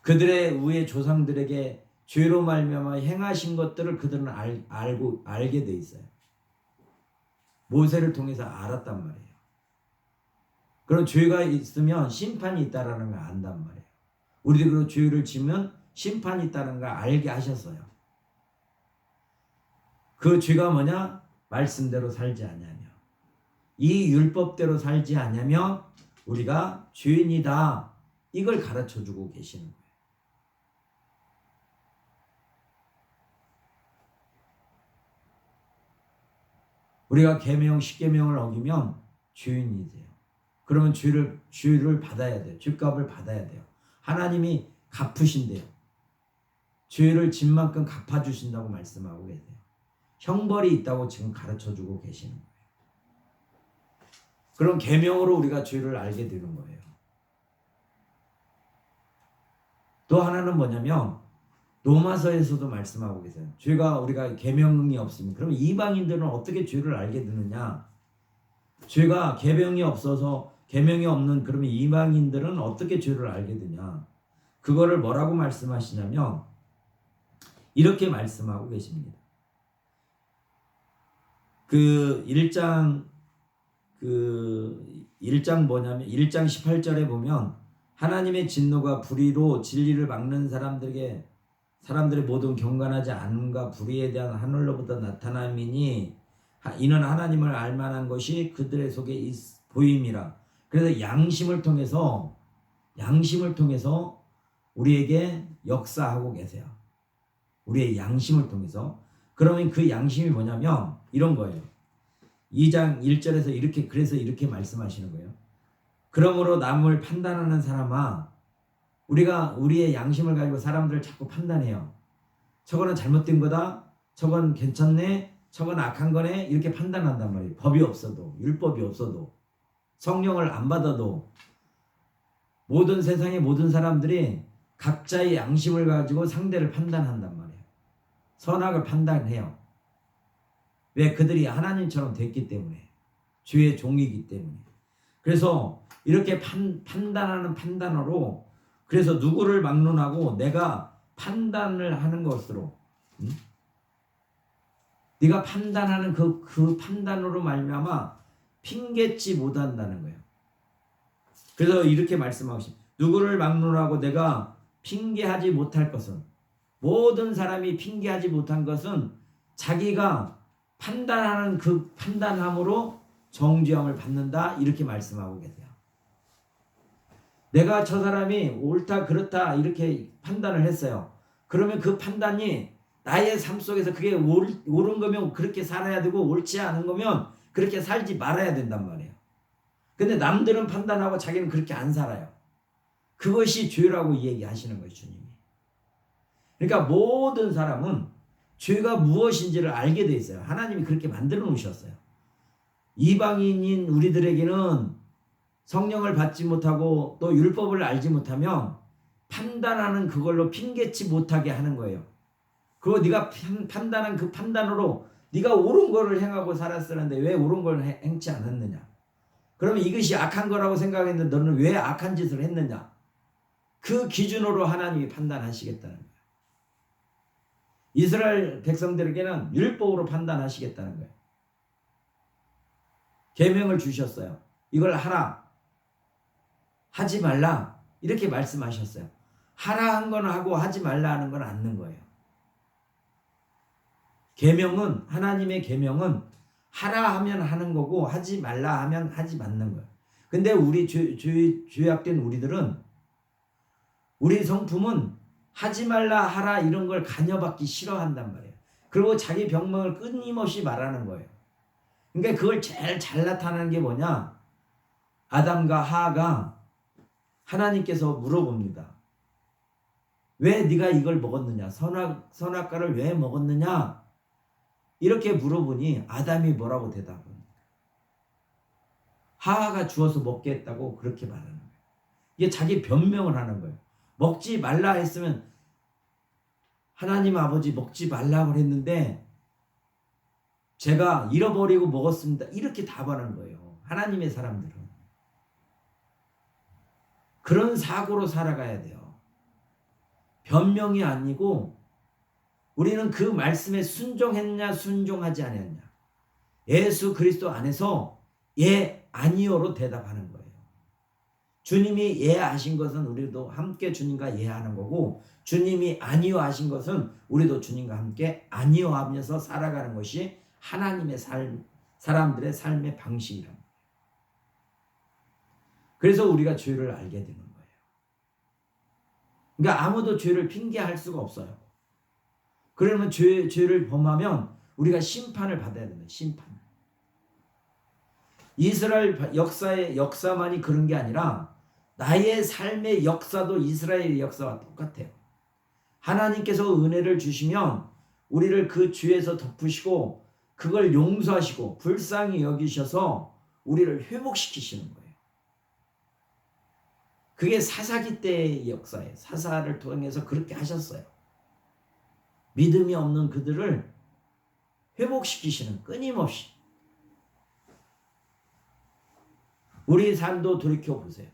그들의 우의 조상들에게 죄로 말미암아 행하신 것들을 그들은 알게 돼 있어요. 모세를 통해서 알았단 말이에요. 그런 죄가 있으면 심판이 있다라는 걸 안단 말이에요. 우리도 그런 죄를 지면 심판이 있다는 걸 알게 하셨어요. 그 죄가 뭐냐? 말씀대로 살지 않냐며, 이 율법대로 살지 않냐며 우리가 죄인이다, 이걸 가르쳐주고 계시는 거예요. 우리가 계명 10계명을 어기면 죄인이 돼요. 그러면 죄를 받아야 돼요. 죄값을 받아야 돼요. 하나님이 갚으신대요. 죄를 진 만큼 갚아주신다고 말씀하고 계세요. 형벌이 있다고 지금 가르쳐주고 계시는 거예요. 그런 계명으로 우리가 죄를 알게 되는 거예요. 또 하나는 뭐냐면 로마서에서도 말씀하고 계세요. 죄가 우리가 계명이 없으면, 그럼 이방인들은 어떻게 죄를 알게 되느냐? 죄가 계명이 없어서, 계명이 없는 그러면 이방인들은 어떻게 죄를 알게 되냐? 그거를 뭐라고 말씀하시냐면 이렇게 말씀하고 계십니다. 그 1장 뭐냐면 1장 18절에 보면 하나님의 진노가 불의로 진리를 막는 사람들의 모든 경건하지 않음과 불의에 대한 하늘로부터 나타남이니 이는 하나님을 알만한 것이 그들의 속에 보임이라. 그래서 양심을 통해서 우리에게 역사하고 계세요. 우리의 양심을 통해서. 그러면 그 양심이 뭐냐면 이런 거예요. 2장 1절에서 그래서 이렇게 말씀하시는 거예요. 그러므로 남을 판단하는 사람아, 우리가 우리의 양심을 가지고 사람들을 자꾸 판단해요. 저거는 잘못된 거다, 저건 괜찮네, 저건 악한 거네, 이렇게 판단한단 말이에요. 법이 없어도, 율법이 없어도, 성령을 안 받아도 모든 세상의 모든 사람들이 각자의 양심을 가지고 상대를 판단한단 말이에요. 선악을 판단해요. 왜? 그들이 하나님처럼 됐기 때문에, 주의 종이기 때문에. 그래서 이렇게 판단하는 판단으로, 그래서 누구를 막론하고 내가 판단을 하는 것으로, 네가 판단하는 그 판단으로 말미암아 핑계치 못한다는 거예요. 그래서 이렇게 말씀하고 싶어요. 누구를 막론하고 내가 핑계하지 못할 것은, 모든 사람이 핑계하지 못한 것은 자기가 판단하는 그 판단함으로 정죄함을 받는다, 이렇게 말씀하고 계세요. 내가 저 사람이 옳다 그렇다 이렇게 판단을 했어요. 그러면 그 판단이 나의 삶 속에서 그게 옳은 거면 그렇게 살아야 되고, 옳지 않은 거면 그렇게 살지 말아야 된단 말이에요. 근데 남들은 판단하고 자기는 그렇게 안 살아요. 그것이 죄라고 얘기하시는 거예요, 주님이. 그러니까 모든 사람은 죄가 무엇인지를 알게 돼 있어요. 하나님이 그렇게 만들어 놓으셨어요. 이방인인 우리들에게는 성령을 받지 못하고 또 율법을 알지 못하면 판단하는 그걸로 핑계치 못하게 하는 거예요. 그리고 네가 판단한 그 판단으로 네가 옳은 거를 행하고 살았었는데 왜 옳은 걸 행치 않았느냐? 그러면 이것이 악한 거라고 생각했는데 너는 왜 악한 짓을 했느냐? 그 기준으로 하나님이 판단하시겠다는 거예요. 이스라엘 백성들에게는 율법으로 판단하시겠다는 거예요. 계명을 주셨어요. 이걸 하라, 하지 말라, 이렇게 말씀하셨어요. 하라 한 건 하고 하지 말라 하는 건 않는 거예요. 계명은, 하나님의 계명은 하라 하면 하는 거고 하지 말라 하면 하지 않는 거예요. 근데 우리 죄악된 우리들은, 우리 성품은 하지 말라 하라 이런 걸 간여받기 싫어한단 말이에요. 그리고 자기 병명을 끊임없이 말하는 거예요. 그러니까 그걸 제일 잘 나타나는 게 뭐냐? 아담과 하하가 하나님께서 물어봅니다. 왜 네가 이걸 먹었느냐? 선악과를 왜 먹었느냐? 이렇게 물어보니 아담이 뭐라고 대답합니까? 하하가 주어서 먹게 했다고 그렇게 말하는 거예요. 이게 자기 변명을 하는 거예요. 먹지 말라 했으면 하나님 아버지 먹지 말라고 했는데 제가 잃어버리고 먹었습니다, 이렇게 답하는 거예요. 하나님의 사람들은 그런 사고로 살아가야 돼요. 변명이 아니고 우리는 그 말씀에 순종했냐 순종하지 않았냐. 예수 그리스도 안에서 예 아니요로 대답하는 거예요. 주님이 예 하신 것은 우리도 함께 주님과 예 하는 거고, 주님이 아니요 하신 것은 우리도 주님과 함께 아니요 하면서 살아가는 것이 하나님의 사람들의 삶의 방식이랍니다. 그래서 우리가 죄를 알게 되는 거예요. 그러니까 아무도 죄를 핑계할 수가 없어요. 그러면 죄를 범하면 우리가 심판을 받아야 됩니다. 심판. 이스라엘 역사의 역사만이 그런 게 아니라 나의 삶의 역사도 이스라엘의 역사와 똑같아요. 하나님께서 은혜를 주시면 우리를 그 죄에서 덮으시고 그걸 용서하시고 불쌍히 여기셔서 우리를 회복시키시는 거예요. 그게 사사기 때의 역사예요. 사사를 통해서 그렇게 하셨어요. 믿음이 없는 그들을 회복시키시는, 끊임없이. 우리 삶도 돌이켜보세요.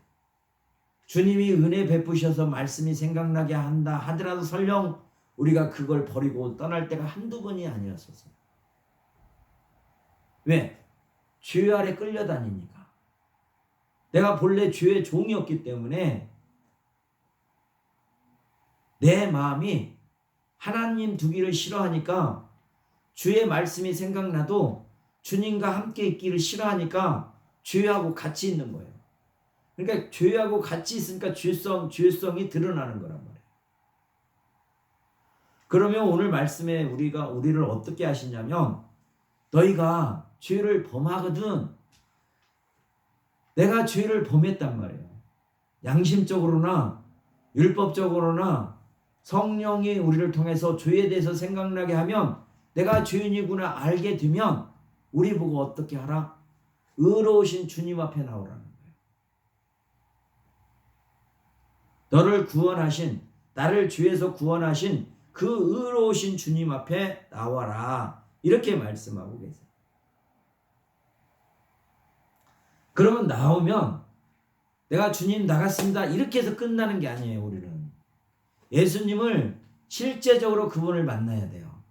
주님이 은혜 베푸셔서 말씀이 생각나게 한다 하더라도 설령 우리가 그걸 버리고 떠날 때가 한두 번이 아니었었어요. 왜? 죄 아래 끌려다니니까. 내가 본래 죄의 종이었기 때문에 내 마음이 하나님 두기를 싫어하니까, 주의 말씀이 생각나도 주님과 함께 있기를 싫어하니까 죄하고 같이 있는 거예요. 그러니까 죄하고 같이 있으니까 죄성이 드러나는 거란 말이에요. 그러면 오늘 말씀에 우리를 어떻게 하시냐면, 너희가 죄를 범하거든. 내가 죄를 범했단 말이에요. 양심적으로나 율법적으로나 성령이 우리를 통해서 죄에 대해서 생각나게 하면, 내가 죄인이구나 알게 되면 우리 보고 어떻게 하라? 의로우신 주님 앞에 나오라는 거예요. 너를 구원하신, 나를 죄에서 구원하신 그 의로우신 주님 앞에 나와라. 이렇게 말씀하고 계세요. 그러면 나오면 내가 주님 나갔습니다 이렇게 해서 끝나는 게 아니에요. 우리는 예수님을 실제적으로 그분을 만나야 돼요.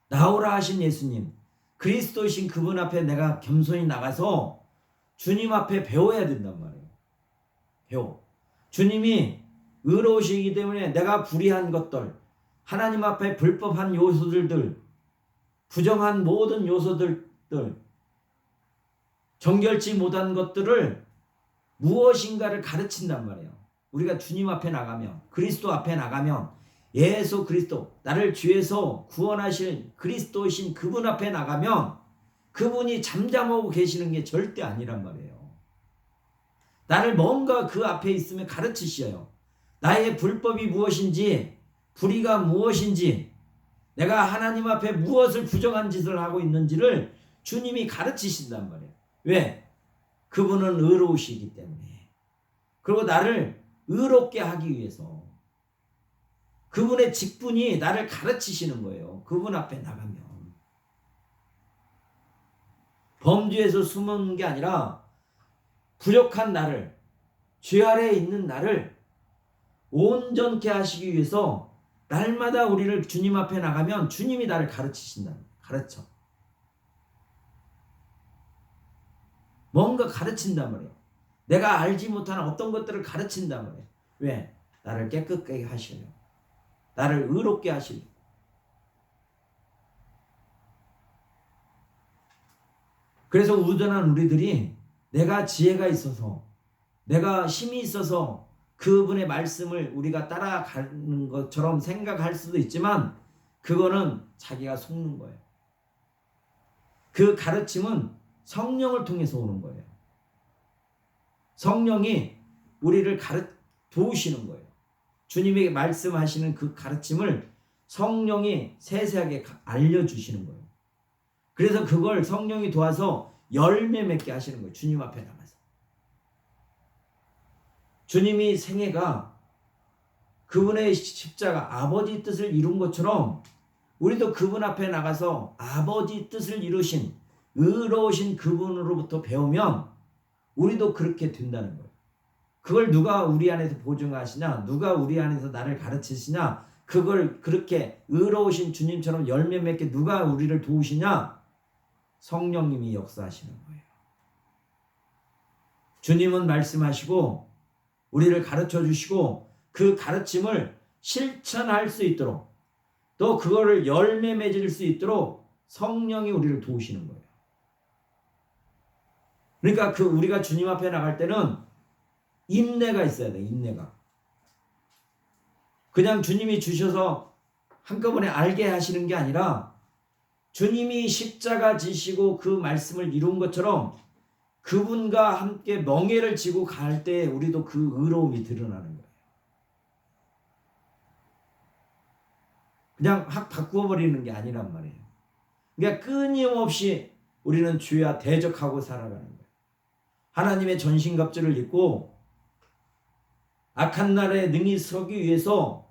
나오라 하신 예수님, 그리스도이신 그분 앞에 내가 겸손히 나가서 주님 앞에 배워야 된단 말이에요. 배워. 주님이 의로우시기 때문에 내가 불의한 것들, 하나님 앞에 불법한 요소들, 부정한 모든 요소들, 정결치 못한 것들을 무엇인가를 가르친단 말이에요. 우리가 주님 앞에 나가면, 그리스도 앞에 나가면, 예수 그리스도, 나를 죄에서 구원하신 그리스도이신 그분 앞에 나가면 그분이 잠잠하고 계시는 게 절대 아니란 말이에요. 나를 뭔가 그 앞에 있으면 가르치셔요. 나의 불법이 무엇인지, 불의가 무엇인지, 내가 하나님 앞에 무엇을 부정한 짓을 하고 있는지를 주님이 가르치신단 말이에요. 왜? 그분은 의로우시기 때문에. 그리고 나를 의롭게 하기 위해서 그분의 직분이 나를 가르치시는 거예요. 그분 앞에 나가면. 범죄에서 숨은 게 아니라 부족한 나를, 죄 아래에 있는 나를 온전케 하시기 위해서 날마다 우리를 주님 앞에 나가면 주님이 나를 가르치신다. 가르쳐. 뭔가 가르친단 말이에요. 내가 알지 못하는 어떤 것들을 가르친단 말이에요. 왜? 나를 깨끗하게 하시려고. 나를 의롭게 하시려고. 그래서 우둔한 우리들이 내가 지혜가 있어서, 내가 힘이 있어서 그분의 말씀을 우리가 따라가는 것처럼 생각할 수도 있지만, 그거는 자기가 속는 거예요. 그 가르침은 성령을 통해서 오는 거예요. 성령이 우리를 도우시는 거예요. 주님이 말씀하시는 그 가르침을 성령이 세세하게 알려주시는 거예요. 그래서 그걸 성령이 도와서 열매 맺게 하시는 거예요. 주님 앞에 나가서. 주님이 생애가 그분의 십자가, 아버지 뜻을 이룬 것처럼 우리도 그분 앞에 나가서 아버지 뜻을 이루신 의로우신 그분으로부터 배우면 우리도 그렇게 된다는 거예요. 그걸 누가 우리 안에서 보증하시냐? 누가 우리 안에서 나를 가르치시냐? 그걸 그렇게 의로우신 주님처럼 열매 맺게 누가 우리를 도우시냐? 성령님이 역사하시는 거예요. 주님은 말씀하시고 우리를 가르쳐 주시고 그 가르침을 실천할 수 있도록 또 그거를 열매 맺을 수 있도록 성령이 우리를 도우시는 거예요. 그러니까 우리가 주님 앞에 나갈 때는 인내가 있어야 돼. 인내가. 그냥 주님이 주셔서 한꺼번에 알게 하시는 게 아니라 주님이 십자가 지시고 그 말씀을 이룬 것처럼 그분과 함께 멍에를 지고 갈 때 우리도 그 의로움이 드러나는 거예요. 그냥 확 바꾸어 버리는 게 아니란 말이에요. 그러니까 끊임없이 우리는 주와 대적하고 살아가는 거예요. 하나님의 전신갑주를 입고 악한 날에 능히 서기 위해서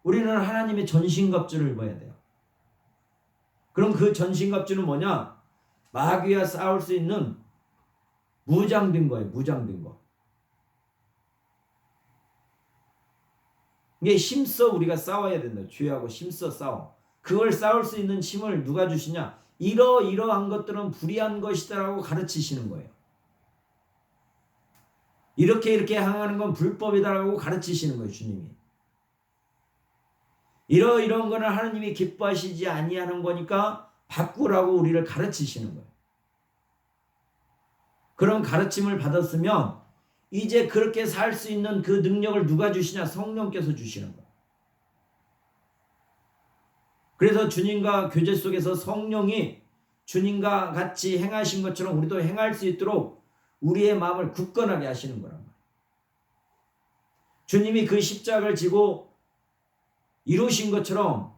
우리는 하나님의 전신갑주를 입어야 돼요. 그럼 그 전신갑주는 뭐냐? 마귀와 싸울 수 있는 무장된 거예요. 무장된 거. 이게 힘써 우리가 싸워야 된다. 주하고 힘써 싸워. 그걸 싸울 수 있는 힘을 누가 주시냐? 이러한 것들은 불의한 것이다라고 가르치시는 거예요. 이렇게 행하는 건 불법이다라고 가르치시는 거예요. 주님이. 이런 거는 하나님이 기뻐하시지 아니하는 거니까 바꾸라고 우리를 가르치시는 거예요. 그런 가르침을 받았으면 이제 그렇게 살 수 있는 그 능력을 누가 주시냐? 성령께서 주시는 거예요. 그래서 주님과 교제 속에서 성령이 주님과 같이 행하신 것처럼 우리도 행할 수 있도록 우리의 마음을 굳건하게 하시는 거란 말이에요. 주님이 그 십자가를 지고 이루신 것처럼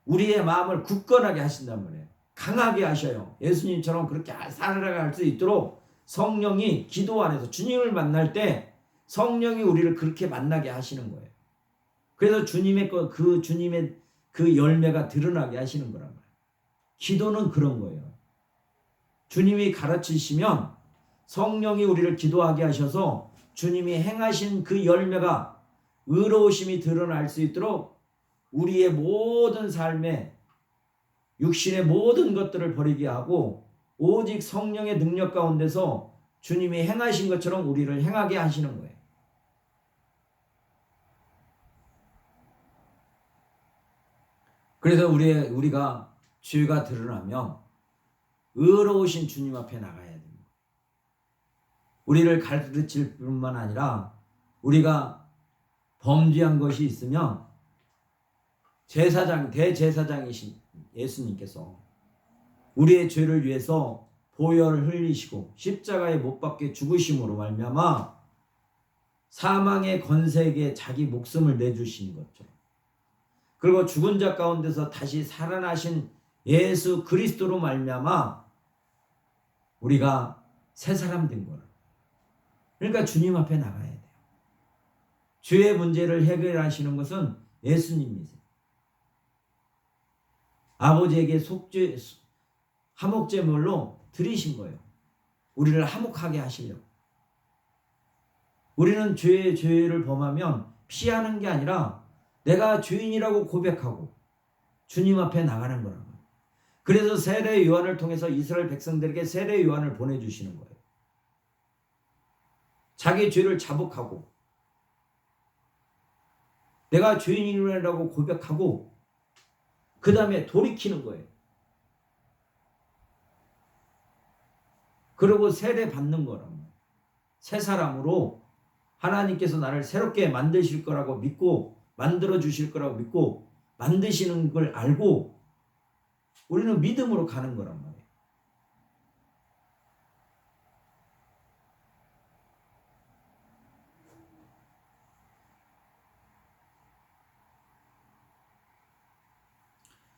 우리의 마음을 굳건하게 하신단 말이에요. 강하게 하셔요. 예수님처럼 그렇게 살아갈 수 있도록 성령이 기도 안에서 주님을 만날 때 성령이 우리를 그렇게 만나게 하시는 거예요. 그래서 주님의 그 열매가 드러나게 하시는 거란 말이에요. 기도는 그런 거예요. 주님이 가르치시면 성령이 우리를 기도하게 하셔서 주님이 행하신 그 열매가 의로우심이 드러날 수 있도록 우리의 모든 삶에 육신의 모든 것들을 버리게 하고 오직 성령의 능력 가운데서 주님이 행하신 것처럼 우리를 행하게 하시는 거예요. 그래서 우리가 죄가 드러나면 의로우신 주님 앞에 나가야 됩니다. 우리를 가르칠 뿐만 아니라 우리가 범죄한 것이 있으면 대제사장이신 예수님께서 우리의 죄를 위해서 보혈을 흘리시고 십자가에 못 박혀 죽으심으로 말미암아 사망의 권세에게 자기 목숨을 내주신 거죠. 그리고 죽은 자 가운데서 다시 살아나신 예수 그리스도로 말미암아 우리가 새 사람 된 거예요. 그러니까 주님 앞에 나가야 돼요. 죄의 문제를 해결하시는 것은 예수님이세요. 아버지에게 화목제물로 드리신 거예요. 우리를 화목하게 하시려고. 우리는 죄를 범하면 피하는 게 아니라 내가 죄인이라고 고백하고 주님 앞에 나가는 거란 말이에요. 그래서 세례 요한을 통해서 이스라엘 백성들에게 세례 요한을 보내주시는 거예요. 자기 죄를 자복하고 내가 죄인이라고 고백하고 그 다음에 돌이키는 거예요. 그리고 세례 받는 거란 말이에요. 새 사람으로 하나님께서 나를 새롭게 만드실 거라고 믿고 만들어 주실 거라고 믿고 만드시는 걸 알고 우리는 믿음으로 가는 거란 말이에요.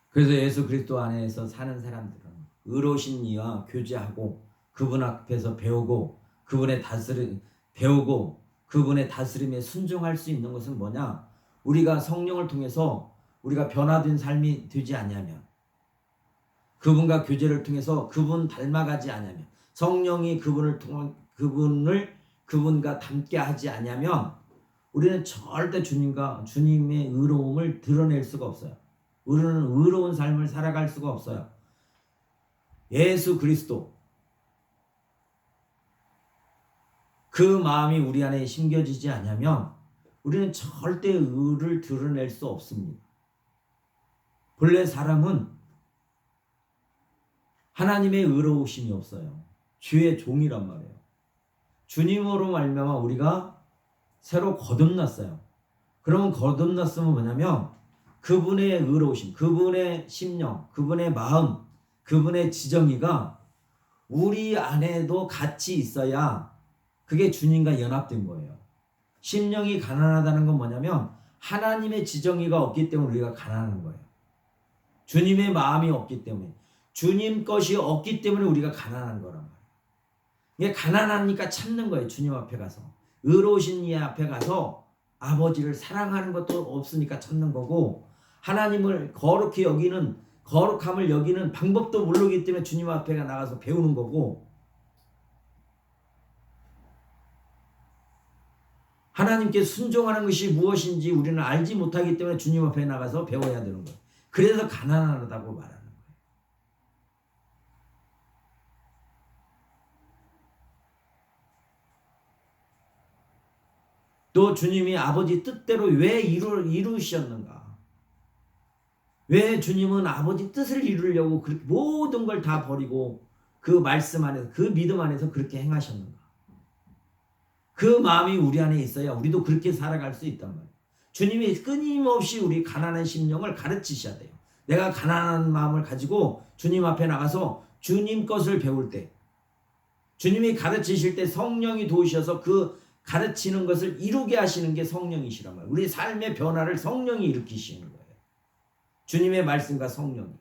그래서 예수 그리스도 안에서 사는 사람들은 의로우신 이와 교제하고 그분 앞에서 배우고 그분의 다스림에 순종할 수 있는 것은 뭐냐? 우리가 성령을 통해서 우리가 변화된 삶이 되지 않냐면 그분과 교제를 통해서 그분 닮아가지 않냐면 성령이 그분을 그분과 함께 하지 않으면 우리는 절대 주님의 의로움을 드러낼 수가 없어요. 우리는 의로운 삶을 살아갈 수가 없어요. 예수 그리스도 그 마음이 우리 안에 심겨지지 않으면 우리는 절대 의를 드러낼 수 없습니다. 본래 사람은 하나님의 의로우심이 없어요. 주의 종이란 말이에요. 주님으로 말미암아 우리가 새로 거듭났어요. 그러면 거듭났으면 뭐냐면 그분의 의로우심, 그분의 심령, 그분의 마음, 그분의 지정의가 우리 안에도 같이 있어야 그게 주님과 연합된 거예요. 심령이 가난하다는 건 뭐냐면 하나님의 지정의가 없기 때문에 우리가 가난한 거예요. 주님의 마음이 없기 때문에, 주님 것이 없기 때문에 우리가 가난한 거란 말이에요. 이게 가난하니까 참는 거예요. 주님 앞에 가서, 의로우신 이 앞에 가서 아버지를 사랑하는 것도 없으니까 참는 거고, 하나님을 거룩히 여기는, 거룩함을 여기는 방법도 모르기 때문에 주님 앞에 나가서 배우는 거고, 하나님께 순종하는 것이 무엇인지 우리는 알지 못하기 때문에 주님 앞에 나가서 배워야 되는 거예요. 그래서 가난하다고 말하는 거예요. 또 주님이 아버지 뜻대로 왜 이루셨는가? 왜 주님은 아버지 뜻을 이루려고 그렇게 모든 걸 다 버리고 그 말씀 안에서, 그 믿음 안에서 그렇게 행하셨는가? 그 마음이 우리 안에 있어야 우리도 그렇게 살아갈 수 있단 말이에요. 주님이 끊임없이 우리 가난한 심령을 가르치셔야 돼요. 내가 가난한 마음을 가지고 주님 앞에 나가서 주님 것을 배울 때, 주님이 가르치실 때 성령이 도우셔서 그 가르치는 것을 이루게 하시는 게 성령이시란 말이에요. 우리 삶의 변화를 성령이 일으키시는 거예요. 주님의 말씀과 성령이.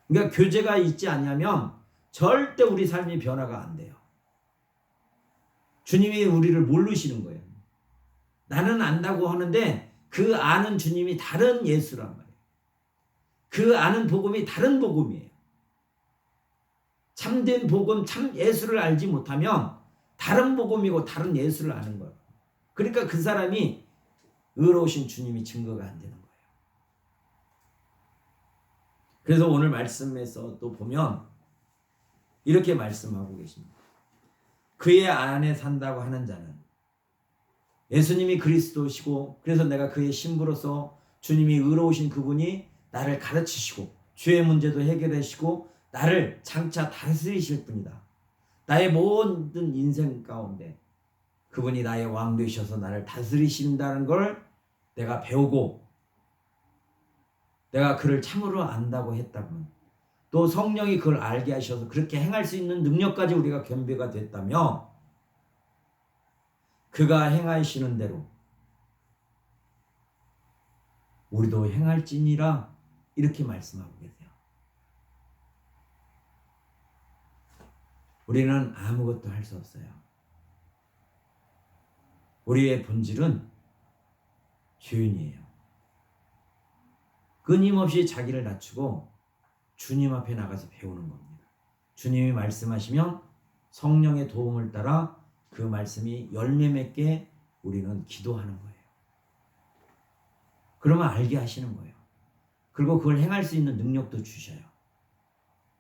그러니까 교제가 있지 않으면 절대 우리 삶이 변화가 안 돼요. 주님이 우리를 모르시는 거예요. 나는 안다고 하는데 그 아는 주님이 다른 예수란 말이에요. 그 아는 복음이 다른 복음이에요. 참된 복음, 참 예수를 알지 못하면 다른 복음이고 다른 예수를 아는 거예요. 그러니까 그 사람이 의로우신 주님이 증거가 안 되는 거예요. 그래서 오늘 말씀에서 또 보면 이렇게 말씀하고 계십니다. 그의 안에 산다고 하는 자는, 예수님이 그리스도시고 그래서 내가 그의 신부로서 주님이 의로우신 그분이 나를 가르치시고 죄의 문제도 해결하시고 나를 장차 다스리실 분이다. 나의 모든 인생 가운데 그분이 나의 왕 되셔서 나를 다스리신다는 걸 내가 배우고 내가 그를 참으로 안다고 했다면, 또 성령이 그걸 알게 하셔서 그렇게 행할 수 있는 능력까지 우리가 겸비가 됐다면 그가 행하시는 대로 우리도 행할지니라, 이렇게 말씀하고 계세요. 우리는 아무것도 할 수 없어요. 우리의 본질은 죄인이에요. 끊임없이 자기를 낮추고 주님 앞에 나가서 배우는 겁니다. 주님이 말씀하시면 성령의 도움을 따라 그 말씀이 열매 맺게 우리는 기도하는 거예요. 그러면 알게 하시는 거예요. 그리고 그걸 행할 수 있는 능력도 주셔요.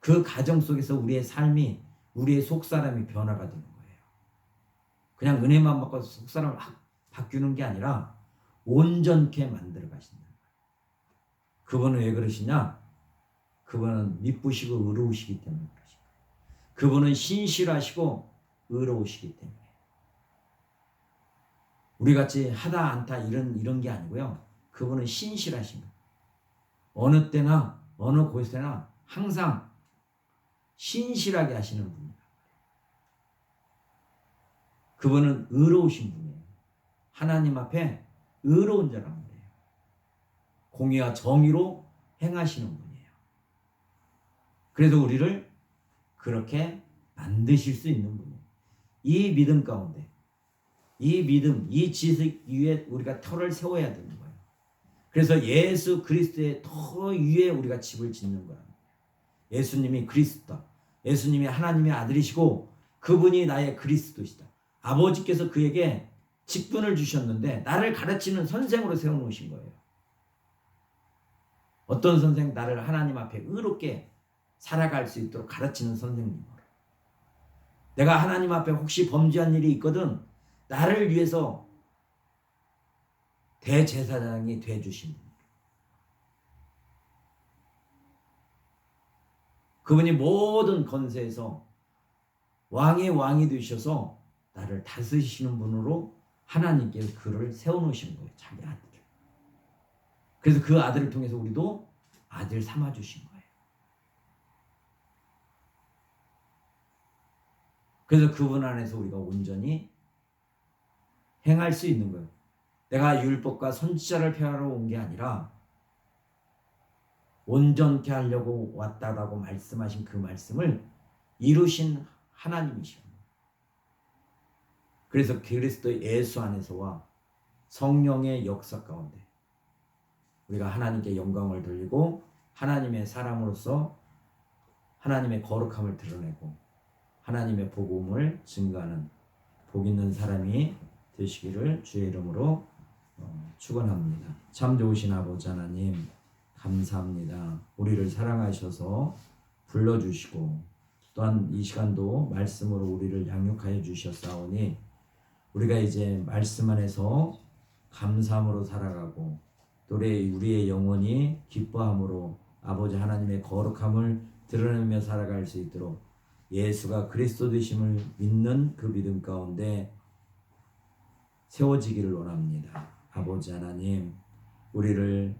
그 과정 속에서 우리의 삶이, 우리의 속사람이 변화가 되는 거예요. 그냥 은혜만 받고 속사람을 바뀌는 게 아니라 온전케 만들어 가신다. 그분은 왜 그러시냐? 그분은 미쁘시고 의로우시기 때문에 그러시고, 그분은 신실하시고 의로우시기 때문에. 우리같이 하다 않다 이런 게 아니고요. 그분은 신실하신 거예요. 어느 때나 어느 곳에나 항상 신실하게 하시는 분이다. 그분은 의로우신 분이에요. 하나님 앞에 의로운 자란 말이에요. 공의와 정의로 행하시는 분이에요. 그래서 우리를 그렇게 만드실 수 있는 분이에요. 이 믿음 가운데, 이 믿음, 이 지식 위에 우리가 터를 세워야 되는 거예요. 그래서 예수 그리스도의 터 위에 우리가 집을 짓는 거예요. 예수님이 그리스도다. 예수님이 하나님의 아들이시고 그분이 나의 그리스도시다. 아버지께서 그에게 직분을 주셨는데 나를 가르치는 선생으로 세워놓으신 거예요. 어떤 선생? 나를 하나님 앞에 의롭게 살아갈 수 있도록 가르치는 선생님. 내가 하나님 앞에 혹시 범죄한 일이 있거든 나를 위해서 대제사장이 되어주신 분. 그분이 모든 건세에서 왕의 왕이 되셔서 나를 다스리시는 분으로 하나님께서 그를 세워놓으신 거예요. 자기 아들. 그래서 그 아들을 통해서 우리도 아들 삼아주신 거예요. 그래서 그분 안에서 우리가 온전히 행할 수 있는 거예요. 내가 율법과 선지자를 폐하러 온 게 아니라 온전케 하려고 왔다라고 말씀하신 그 말씀을 이루신 하나님이십니다. 그래서 그리스도 예수 안에서와 성령의 역사 가운데 우리가 하나님께 영광을 돌리고 하나님의 사람으로서 하나님의 거룩함을 드러내고 하나님의 복음을 증거하는 복 있는 사람이 되시기를 주의 이름으로 축원합니다. 참 좋으신 아버지 하나님 감사합니다. 우리를 사랑하셔서 불러주시고 또한 이 시간도 말씀으로 우리를 양육하여 주셨사오니 우리가 이제 말씀 안에서 감사함으로 살아가고 또 우리의 영혼이 기뻐함으로 아버지 하나님의 거룩함을 드러내며 살아갈 수 있도록 예수가 그리스도 되심을 믿는 그 믿음 가운데 세워지기를 원합니다. 아버지 하나님 우리를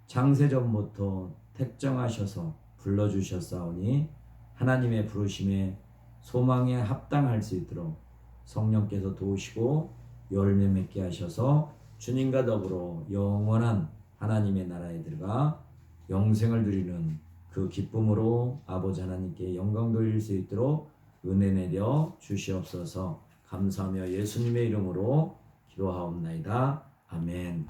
창세전부터 택정하셔서 불러주셨사오니 하나님의 부르심에 소망에 합당할 수 있도록 성령께서 도우시고 열매 맺게 하셔서 주님과 더불어 영원한 하나님의 나라에 들어가 영생을 누리는 그 기쁨으로 아버지 하나님께 영광 돌릴 수 있도록 은혜 내려 주시옵소서. 감사하며 예수님의 이름으로 기도하옵나이다. 아멘.